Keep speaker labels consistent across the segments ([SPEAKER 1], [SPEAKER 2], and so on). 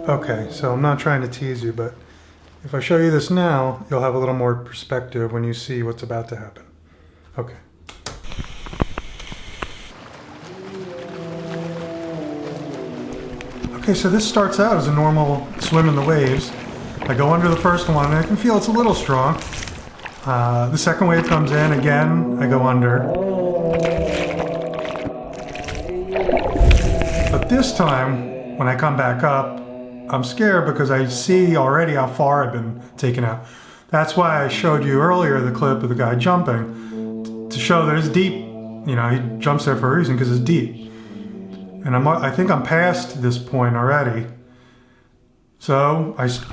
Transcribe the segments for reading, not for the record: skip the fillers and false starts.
[SPEAKER 1] Okay, so I'm not trying to tease you, but if I show you this now, you'll have a little more perspective when you see what's about to happen. Okay. Okay, so this starts out as a normal swim in the waves. I go under the first one and I can feel it's a little strong. The second wave comes in, again, I go under. But this time, when I come back up, I'm scared because I see already how far I've been taken out. That's why I showed you earlier the clip of the guy jumping, to show that it's deep. You know, he jumps there for a reason because it's deep. And I think I'm past this point already. So, as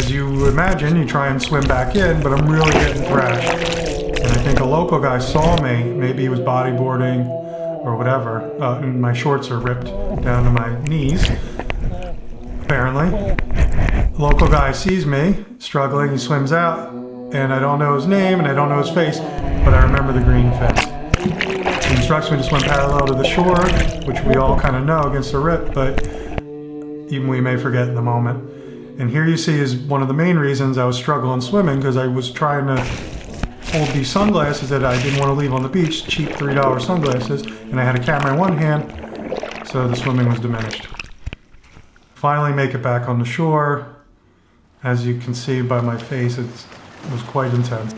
[SPEAKER 1] you imagine, you try and swim back in, but I'm really getting thrashed. And I think a local guy saw me, maybe he was bodyboarding or whatever, and my shorts are ripped down to my knees. Apparently. The local guy sees me struggling, he swims out, and I don't know his name and I don't know his face, but I remember the green fence. He instructs me to swim parallel to the shore, which we all kind of know against the rip, but even we may forget in the moment. And here you see is one of the main reasons I was struggling swimming, because I was trying to hold these sunglasses that I didn't want to leave on the beach, cheap $3 sunglasses, and I had a camera in one hand, so the swimming was diminished. Finally make it back on the shore. As you can see by my face, it was quite intense.